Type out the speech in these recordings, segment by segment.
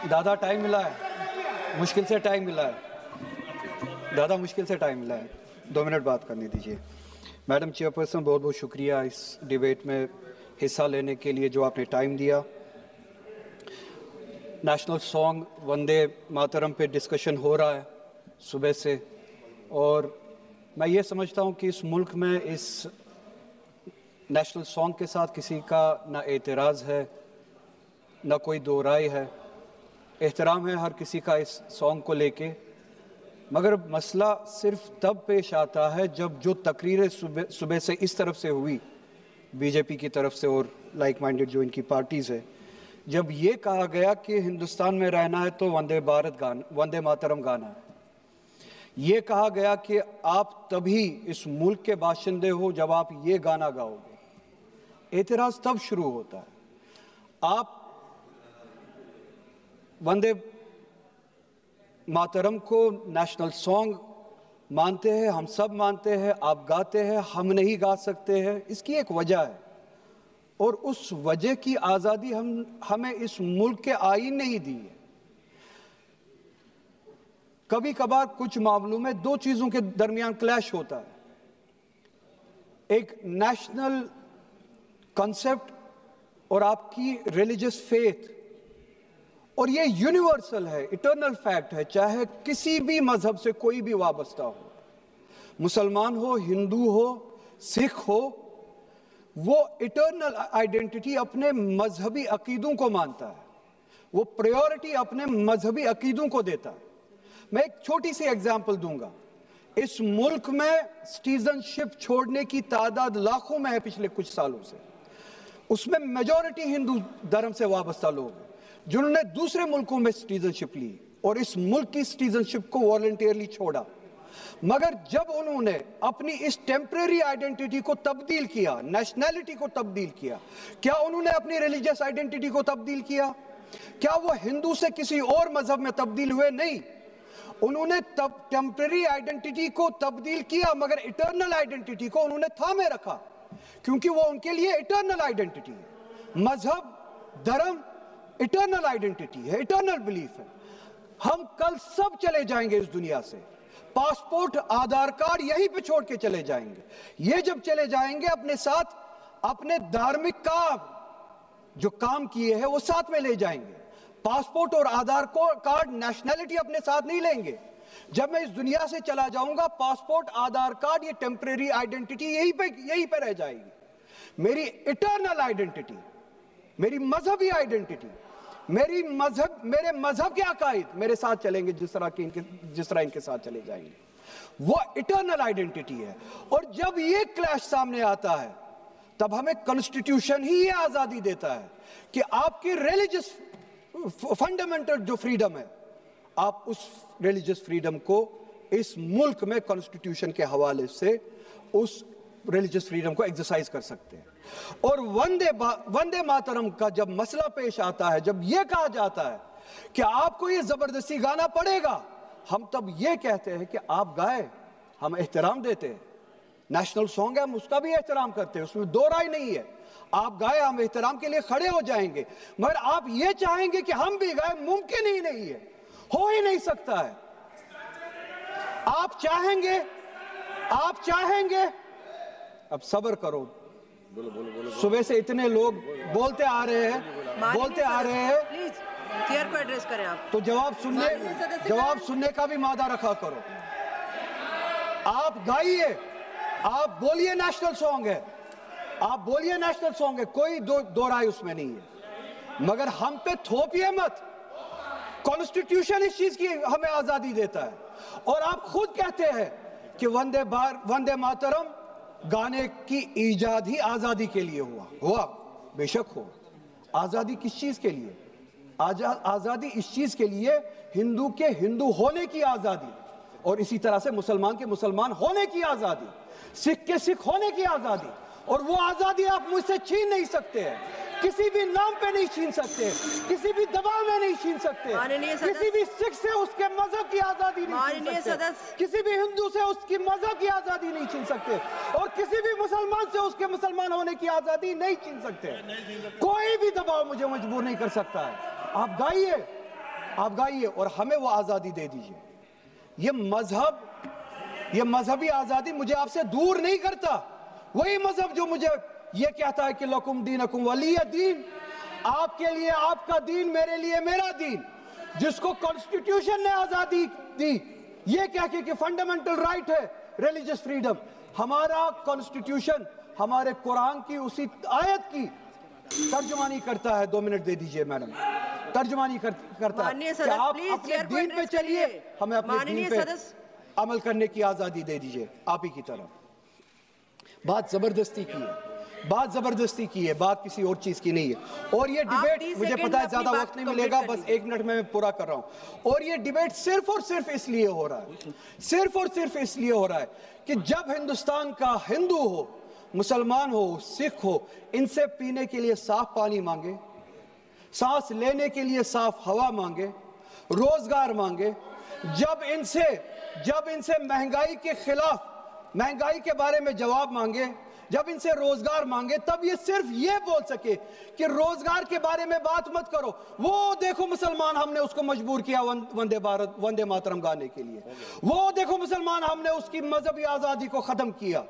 दादा टाइम मिला है, मुश्किल से टाइम मिला है, दादा मुश्किल से टाइम मिला है, 2 मिनट बात करने दीजिए। मैडम चेयरपर्सन, बहुत बहुत शुक्रिया इस डिबेट में हिस्सा लेने के लिए जो आपने टाइम दिया। नेशनल सॉन्ग वंदे मातरम पे डिस्कशन हो रहा है सुबह से, और मैं ये समझता हूँ कि इस मुल्क में इस नेशनल सॉन्ग के साथ किसी का ना एतराज़ है, ना कोई दो राय है। एहतराम है हर किसी का इस सॉन्ग को लेके, मगर मसला सिर्फ तब पेश आता है जब जो तकरीरें सुबह से इस तरफ से हुई, बीजेपी की तरफ से और लाइक माइंडेड जो इनकी पार्टीज़ है, जब ये कहा गया कि हिंदुस्तान में रहना है तो वंदे मातरम गाना है। ये कहा गया कि आप तभी इस मुल्क के बाशिंदे हो जब आप ये गाना गाओगे। एतराज़ तब शुरू होता है। आप वंदे मातरम को नेशनल सॉन्ग मानते हैं, हम सब मानते हैं, आप गाते हैं, हम नहीं गा सकते हैं। इसकी एक वजह है, और उस वजह की आज़ादी हमें इस मुल्क के आईन ने ही दी है। कभी कभार कुछ मामलों में दो चीज़ों के दरमियान क्लैश होता है, एक नेशनल कॉन्सेप्ट और आपकी रिलीजियस फेथ, और ये यूनिवर्सल है, इटर्नल फैक्ट है, चाहे किसी भी मजहब से कोई भी वाबस्ता हो, मुसलमान हो, हिंदू हो, सिख हो, वो इटर्नल आइडेंटिटी अपने मजहबी अकीदों को मानता है, वो प्रायोरिटी अपने मजहबी अकीदों को देता है। मैं एक छोटी सी एग्जांपल दूंगा। इस मुल्क में सिटीजनशिप छोड़ने की तादाद लाखों में है पिछले कुछ सालों से, उसमें मेजॉरिटी हिंदू धर्म से वाबस्ता लोग हैं जिन्होंने दूसरे मुल्कों में सिटीजनशिप ली और इस मुल्क की सिटीजनशिप को वॉलंटियरली छोड़ा। मगर जब उन्होंने अपनी इस टेम्परेरी आइडेंटिटी को तब्दील किया, नेशनैलिटी को तब्दील किया, क्या उन्होंने अपनी रिलीजियस आइडेंटिटी को तब्दील किया? क्या वो हिंदू से किसी और मजहब में तब्दील हुए? नहीं, उन्होंने तब टेम्परेरी आइडेंटिटी को तब्दील किया, मगर इटर्नल आइडेंटिटी को उन्होंने थामे रखा, क्योंकि वो उनके लिए इटर्नल आइडेंटिटी है। मजहब, धर्म इटर्नल आइडेंटिटी है, इटर्नल बिलीफ है। हम कल सब चले जाएंगे इस दुनिया से, पासपोर्ट, आधार कार्ड यहीं पे छोड़ के चले जाएंगे। ये जब चले जाएंगे अपने साथ अपने धार्मिक जो काम किए हैं वो साथ में ले जाएंगे। पासपोर्ट और आधार कार्ड, नेशनैलिटी अपने साथ नहीं लेंगे। जब मैं इस दुनिया से चला जाऊंगा, पासपोर्ट, आधार कार्ड, ये टेम्परेरी आइडेंटिटी यहीं पे रह जाएगी। मेरी इटर्नल आइडेंटिटी, मेरी मजहबी आइडेंटिटी, मेरे मजहब के अकायद मेरे साथ चलेंगे जिस तरह इनके साथ चले जाएंगे, वो इटर्नल आइडेंटिटी है। और जब ये क्लैश सामने आता है, तब हमें कॉन्स्टिट्यूशन ही ये आजादी देता है कि आपकी रिलीजियस फंडामेंटल जो फ्रीडम है, आप उस रिलीजियस फ्रीडम को इस मुल्क में कॉन्स्टिट्यूशन के हवाले से उस रिलीजियस फ्रीडम को एक्सरसाइज कर सकते हैं। और वंदे मातरम का जब मसला पेश आता है, जब यह कहा जाता है कि आपको यह जबरदस्ती गाना पड़ेगा, हम तब यह कहते हैं कि आप गाए, हम एहतराम देते हैं। नेशनल सॉन्ग है, हम उसका भी एहतराम करते हैं, उसमें दो राय नहीं है। आप गाए, हम एहतराम के लिए खड़े हो जाएंगे, मगर आप ये चाहेंगे कि हम भी गाए, मुमकिन ही नहीं है, हो ही नहीं सकता है। आप चाहेंगे, अब सब्र करो। सुबह से इतने लोग बोलते आ रहे हैं प्लीज चेयर को एड्रेस करें आप, तो जवाब सुनने का भी मादा रखा करो। आप गाइए, आप बोलिए नेशनल सॉन्ग है, आप बोलिए नेशनल सॉन्ग है, कोई दो राय उसमें नहीं है, मगर हम पे थोपिए मत। कॉन्स्टिट्यूशन इस चीज की हमें आजादी देता है, और आप खुद कहते हैं कि वंदे मातरम गाने की ईजाद ही आजादी के लिए हुआ, बेशक हो। आजादी किस चीज के लिए? आजादी इस चीज के लिए, हिंदू के हिंदू होने की आजादी, और इसी तरह से मुसलमान के मुसलमान होने की आजादी, सिख के सिख होने की आजादी। और वो आजादी आप मुझसे छीन नहीं सकते हैं, किसी भी नाम पे नहीं छीन सकते, किसी भी दबाव में नहीं छीन सकते, किसी भी सिख से उसके मजहब की आजादी नहीं छीन सकते, किसी भी हिंदू से उसकी मजहब की आजादी नहीं छीन सकते, और किसी भी मुसलमान से उसके मुसलमान होने की आजादी नहीं छीन सकते। कोई भी दबाव मुझे मजबूर नहीं कर सकता है। आप गाइए, आप गाइए और हमें वो आज़ादी दे दीजिए। ये मजहबी आज़ादी मुझे आपसे दूर नहीं करता। वही मजहब जो मुझे ये कहता है कि लकुम दीनकुम वलिय दीन, आपके लिए आपका दीन, मेरे लिए मेरा दीन, जिसको कॉन्स्टिट्यूशन ने आज़ादी दी ये कह के कि फंडामेंटल राइट है रिलीजियस फ्रीडम। हमारा कॉन्स्टिट्यूशन हमारे कुरान की उसी आयत की तर्जुमानी करता है। 2 मिनट दे दीजिए मैडम। तर्जुमानी करता है कि आप अपने दीन पे चलिए, हमें अपने दीन पे अमल करने की आज़ादी दे दीजिए। आप ही की तरफ बात ज़बरदस्ती की है, बात किसी और चीज़ की नहीं है। और ये डिबेट, मुझे पता है ज़्यादा वक्त नहीं मिलेगा, बस 1 मिनट में मैं पूरा कर रहा हूँ। और ये डिबेट सिर्फ और सिर्फ इसलिए हो रहा है कि जब हिंदुस्तान का हिंदू हो, मुसलमान हो, सिख हो, इनसे पीने के लिए साफ पानी मांगे, सांस लेने के लिए साफ हवा मांगे, रोजगार मांगे, जब इनसे महंगाई के खिलाफ, महंगाई के बारे में जवाब मांगे, जब इनसे रोजगार मांगे, तब ये सिर्फ ये बोल सके कि रोजगार के बारे में बात मत करो। वो देखो मुसलमान, हमने उसको मजबूर किया वंदे मातरम गाने के लिए। वो देखो मुसलमान, हमने उसकी मजहबी आजादी को खत्म किया।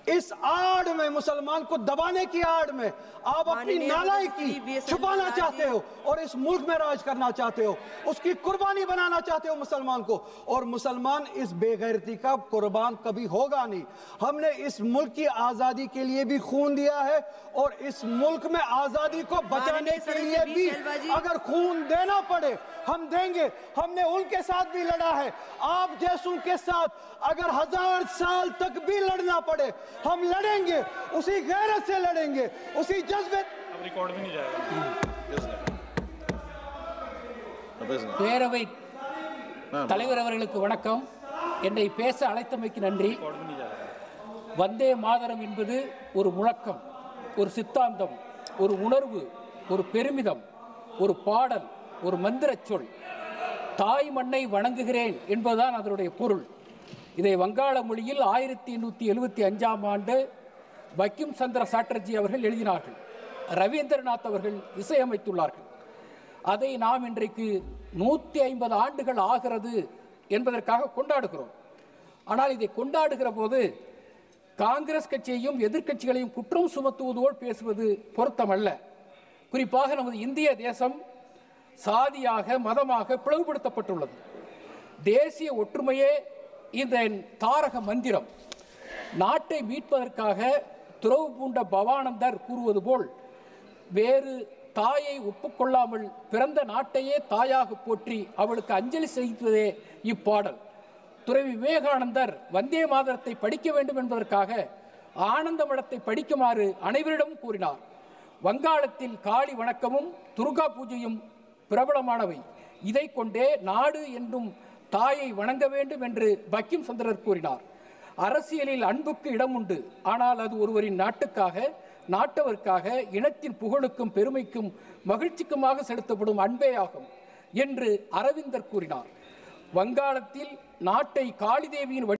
इस आड़ में, मुसलमान को दबाने की आड़ में आप अपनी नालायकी छुपाना चाहते हो और इस मुल्क में राज करना चाहते हो, उसकी कुर्बानी बनाना चाहते हो मुसलमान को। और मुसलमान इस बेगैरती का कुर्बान कभी होगा नहीं। हमने इस मुल्क की आजादी के लिए भी खून दिया है और इस मुल्क में आजादी को बचाने के लिए भी अगर खून देना पड़े हम देंगे। हमने उनके साथ भी लड़ा है, आप जैसों के साथ अगर 1000 साल तक भी लड़ना पड़े हम लड़ेंगे, उसी गैरत से लड़ेंगे, उसी जज्बे। अब रिकॉर्ड भी नहीं जाएगा। பேரவை தலைவர் அவர்களுக்கு வணக்கம். என்னை பேச அழைத்தமைக்கு நன்றி. வந்தே மாதரம் என்பது ஒரு முழக்கம், ஒரு சித்தாந்தம், ஒரு உணர்வு, ஒரு பெருமிதம், ஒரு பாடல், ஒரு மந்திரச் சொல். தாய் மண்ணை வணங்குகிறேன் என்பதுதான் அதனுடைய பொருள். இதை வங்காள மொழியில் 1875ஆம் ஆண்டு பங்கிம் சந்திர சாட்டர்ஜி அவர்கள் எழுதினார்கள். ரவீந்திரநாத் அவர்கள் இசையமைத்துள்ளார்கள். அதை நாம் இன்றைக்கு 150 ஆண்டுகள் ஆகிறது என்பதற்காக கொண்டாடுகிறோம். ஆனால் இதை கொண்டாடுகிற போது காங்கிரஸ் கட்சியையும் எதிர்க்கட்சிகளையும் குற்றம் சுமத்துவதோடு பேசுவது பொருத்தமல்ல. குறிப்பாக நமது இந்திய தேசம் சாதியாக, மதமாக பிளவுபடுத்தப்பட்டுள்ளது. தேசிய ஒற்றுமையே இந்த தாரக மந்திரம். நாட்டை மீட்பதற்காக துறவு பூண்ட பவானந்தர் கூறுவது போல், வேறு தாயை ஒப்புக்கொள்ளாமல் பிறந்த நாட்டையே தாயாக போற்றி அவளுக்கு அஞ்சலி செலுத்துவதே இப்பாடல். துறவி விவேகானந்தர் வந்தே மாதரத்தை படிக்க வேண்டும் என்பதற்காக ஆனந்த மடத்தை படிக்குமாறு அனைவரிடமும் கூறினார். வங்காளத்தில் காளி வணக்கமும் துர்கா பூஜையும் பிரபலமானவை. இதை கொண்டே நாடு என்றும் தாயை வணங்க வேண்டும் என்று பங்கிம் சந்திரர் கூறினார். அரசியலில் அன்புக்கு இடம் உண்டு, ஆனால் அது ஒருவரின் நாட்டுக்காக, நாட்டவர்க்காக, இனத்தின் புகழுக்கும் பெருமைக்கும் மகிழ்ச்சிக்குமாக செலுத்தப்படும் அன்பே ஆகும் என்று அரவிந்தர் கூறினார். வங்காளத்தில் நாட்டை காளி தேவியின்